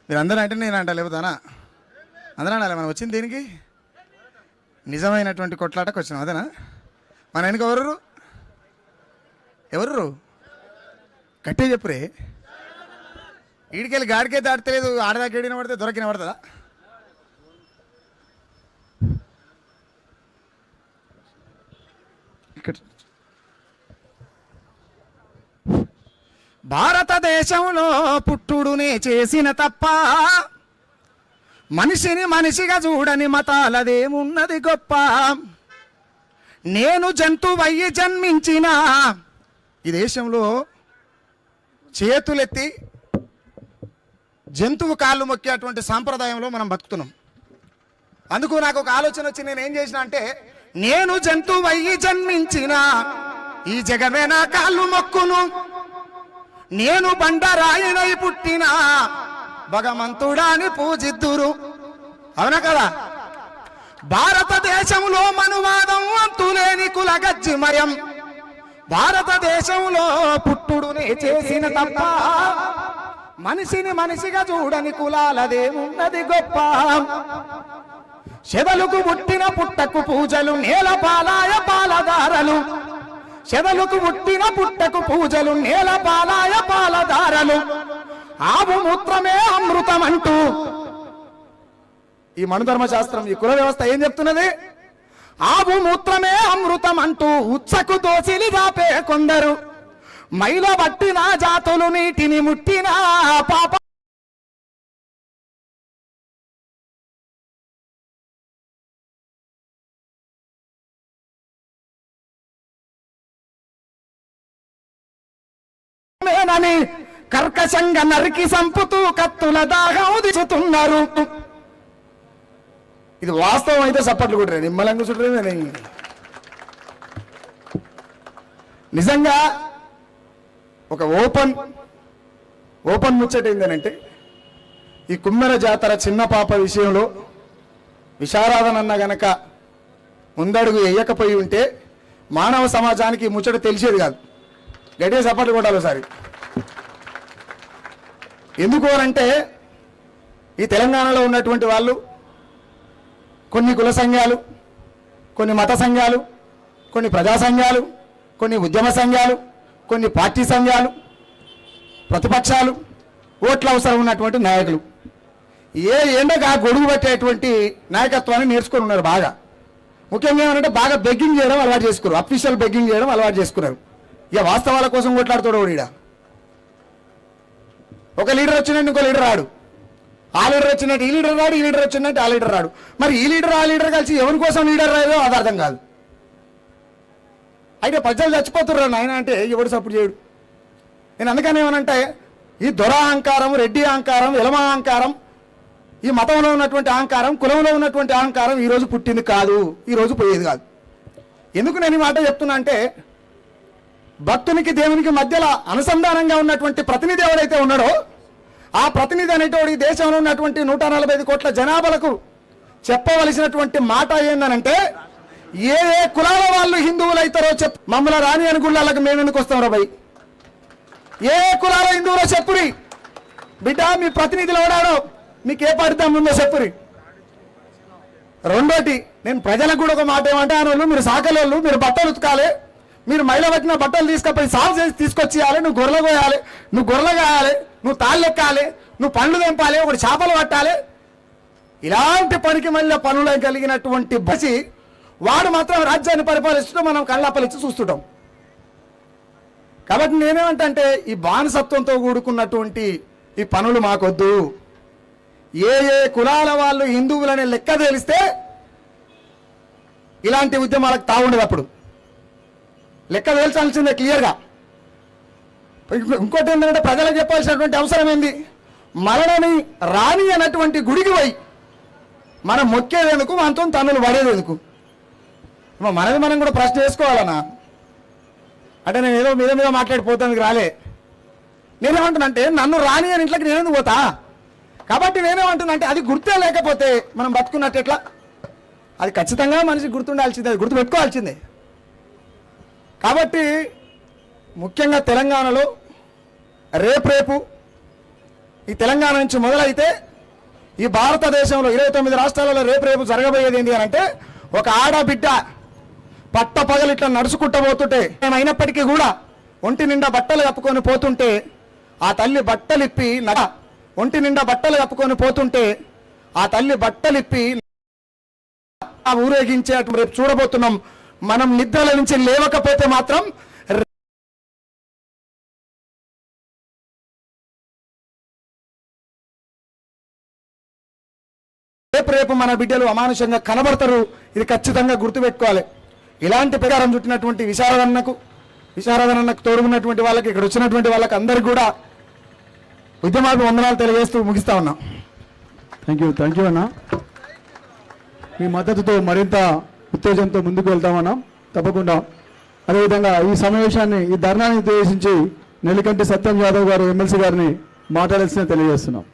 మీరు అందరూ అంటే నేను అంట లేకపోతానా? అందరూ అనాలి. మనం వచ్చింది దీనికి నిజమైనటువంటి కొట్లాటకు వచ్చినాం, అదేనా? మన వెనుక ఎవరు ఎవరు గట్టిగా చెప్పురే. ఈడికెళ్ళి గాడికే దాటలేదు, ఆడదాకా ఏడిన పడితే దొరకిన పడుతుందా? ఇక్కడ భారతదేశంలో పుట్టుడునే చేసిన తప్ప మనిషిని మనిషిగా చూడని మతాలదేమున్నది గొప్ప. నేను జంతువయ్యి జన్మించిన ఈ దేశంలో చేతులెత్తి జంతువు కాళ్ళు మొక్కేటువంటి సాంప్రదాయంలో మనం బతుకుతున్నాం. అందుకు నాకు ఒక ఆలోచన వచ్చి నేను ఏం చేసిన అంటే, నేను జంతువయ్యి జన్మించిన ఈ జగమే నా కాళ్ళు మొక్కును, నేను బండరాయినై పుట్టిన భగవంతుడాని పూజిద్దురు. అవునా కదా? భారతదేశంలో మనువాదం అంతులేని కులగజ్జిమయం, భారతదేశంలో పుట్టుడునే చేసిన తప్ప మనిషిని మనిషిగా చూడని కులాలదేమున్నది గొప్ప. చెదలుకు పుట్టిన పుట్టకు పూజలు, నేల పాలాయ పాలదారలు, చెదలుకు పుట్టిన పుట్టకు పూజలు, నేల పాలాయ పాలదారలు, ఆవు మూత్రమే అమృతం అంటూ ఈ మనుధర్మశాస్త్రం, ఈ కుల వ్యవస్థ ఏం చెప్తున్నది? ఆవు మూత్రమే అమృతం అంటూ ఉచ్చకు దోసిలి దాపే కొందరు, మైల పట్టిన జాతులు నీటిని ముట్టిన పాప నని కర్కశంగా నరికి సంపుతూ కత్తుల దాహం దిచుతున్నారు. ఇది వాస్తవం అయితే చప్పట్లు కొట్టరు, నిమ్మలంగా చుట్టూ. నిజంగా ఒక ఓపెన్ ముచ్చట ఏంటంటే, ఈ కుమ్మెర జాతర చిన్న పాప విషయంలో విశారాధనన్న గనక ముందడుగు వేయకపోయి ఉంటే మానవ సమాజానికి ముచ్చట తెలిసేది కాదు. గట్టిగా చప్పట్లు కొట్టాలి ఒకసారి. ఎందుకు అంటే, ఈ తెలంగాణలో ఉన్నటువంటి వాళ్ళు కొన్ని కుల సంఘాలు, కొన్ని మత సంఘాలు, కొన్ని ప్రజా సంఘాలు, కొన్ని ఉద్యమ సంఘాలు, కొన్ని పార్టీ సంఘాలు, ప్రతిపక్షాలు, ఓట్ల అవసరం ఉన్నటువంటి నాయకులు ఎండగా గొడుగు పెట్టేటువంటి నాయకత్వాన్ని నేర్చుకొని ఉన్నారు. బాగా ముఖ్యంగా ఏమంటే బాగా బెగ్గింగ్ చేయడం అలవాటు చేసుకున్నారు, అఫీషియల్ బెగ్గింగ్ చేయడం అలవాటు చేసుకున్నారు. ఇక వాస్తవాల కోసం కొట్లాడుతాడు ఈడ. ఒక లీడర్ వచ్చినట్టు ఇంకో లీడర్ రాడు, ఆ లీడర్ వచ్చినట్టు ఈ లీడర్ రాడు, ఈ లీడర్ వచ్చినట్టు ఆ లీడర్ రాడు. మరి ఈ లీడర్ ఆ లీడర్ కలిసి ఎవరి కోసం లీడర్ రాదో అది అర్థం కాదు. అయితే ప్రజలు చచ్చిపోతున్నారు నాయన అంటే ఎవడు సపోర్ట్ చేయడు. నేను అందుకని ఏమనంటే, ఈ దొర అహంకారం, రెడ్డి అహంకారం, ఎలమ అహంకారం, ఈ మతంలో ఉన్నటువంటి అహంకారం, కులంలో ఉన్నటువంటి అహంకారం ఈరోజు పుట్టింది కాదు, ఈరోజు పోయేది కాదు. ఎందుకు నేను ఈ మాట చెప్తున్నా అంటే, భక్తునికి దేవునికి మధ్యలో అనుసంధానంగా ఉన్నటువంటి ప్రతినిధి ఎవరైతే ఉన్నాడో, ఆ ప్రతినిధి అనేటువంటి దేశంలో ఉన్నటువంటి 145 కోట్ల జనాభాలకు చెప్పవలసినటువంటి మాట ఏందనంటే, ఏ ఏ కులాల వాళ్ళు హిందువులు అవుతారో మమ్మల్ని రాని అని గుళ్ళకి మేము ఎందుకు వస్తాం రా భయ్? ఏ కులాల హిందువులో చెప్పురి బిడ్డ, మీ ప్రతినిధులు ఎవడాడో మీకు ఏ పడిద్దాం ముందో చెప్పురి. రెండోటి, నేను ప్రజలకు కూడా ఒక మాట ఏమంటే, వాళ్ళు మీరు సాకలోళ్ళు, మీరు బట్టలు ఉతకాలి, మీరు మైల పట్టిన బట్టలు తీసుకపోయి సాగు చేసి తీసుకొచ్చేయాలి, నువ్వు గొర్రెలు కోయాలి, నువ్వు గొర్రెలు కాయాలి, నువ్వు తాళ్ళు ఎక్కాలి, నువ్వు పండ్లు తెంపాలి, ఒకటి చేపలు పట్టాలి. ఇలాంటి పనికి మళ్ళీ పనులు కలిగినటువంటి బసి వాడు మాత్రం రాజ్యాన్ని పరిపాలిస్తూ మనం కళ్ళప్పలిచ్చి చూస్తుంటాం. కాబట్టి నేనేమంటే, ఈ బానిసత్వంతో కూడుకున్నటువంటి ఈ పనులు మాకొద్దు. ఏ ఏ కులాల వాళ్ళు హిందువులని లెక్క తేలిస్తే ఇలాంటి ఉద్యమాలకు తాగుండదు. అప్పుడు లెక్క తేల్చాల్సిందే క్లియర్గా. ఇంకోటి ఏంటంటే, ప్రజలకు చెప్పాల్సినటువంటి అవసరం ఏంది? మరణని రాణి అన్నటువంటి గుడికి పోయి మనం మొక్కేందుకు, మనతో తన్నులు పడేందుకు? మనది మనం కూడా ప్రశ్న చేసుకోవాలన్నా. అంటే నేను ఏదో మీద మీద మాట్లాడిపోతానికి రాలే. నేనేమంటున్నా అంటే, నన్ను రాని అని ఇంట్లోకి నేనేందుకు పోతా? కాబట్టి నేనేమంటున్నా అంటే, అది గుర్తే లేకపోతే మనం బతుకున్నట్టు ఎట్లా? అది ఖచ్చితంగా మనిషి గుర్తుండాల్సిందే, అది గుర్తుపెట్టుకోవాల్సిందే. కాబట్టి ముఖ్యంగా తెలంగాణలో రేపు ఈ తెలంగాణ నుంచి మొదలైతే ఈ భారతదేశంలో 29 రాష్ట్రాలలో రేపు జరగబోయేది ఏంటి అని అంటే ఒక ఆడబిడ్డ పట్టపగలు ఇట్లా నడుచుకుంటూ పోతుంటే అయినప్పటికీ కూడా ఒంటి నిండా బట్టలు కప్పుకొని పోతుంటే ఆ తల్లి బట్టలిప్పి ఒంటి నిండా బట్టలు కప్పుకొని పోతుంటే ఆ తల్లి బట్టలిప్పి ఊరేగించే రేపు చూడబోతున్నాం. మనం నిద్రల నుంచి లేవకపోతే మాత్రం రేపు మన బిడ్డలు అమానుషంగా కనబడతారు. ఇది ఖచ్చితంగా గుర్తుపెట్టుకోవాలి. ఇలాంటి ప్రకారం చుట్టినటువంటి విశారదనకు తోడుకున్నటువంటి వాళ్ళకి, ఇక్కడ వచ్చినటువంటి వాళ్ళకి అందరికి కూడా ఉద్యమాలకు వందనాలు తెలియజేస్తూ ముగిస్తా ఉన్నాం. థ్యాంక్ యూ అన్న. మీ మద్దతుతో మరింత ఉత్తేజంతో ముందుకు వెళ్తామన్నా తప్పకుండా. అదేవిధంగా ఈ సమావేశాన్ని, ఈ ధర్నాన్ని ఉద్దేశించి నెల్లికంటి సత్యం యాదవ్ గారు ఎమ్మెల్సీ గారిని మాట్లాడాల్సిన తెలియజేస్తున్నాం.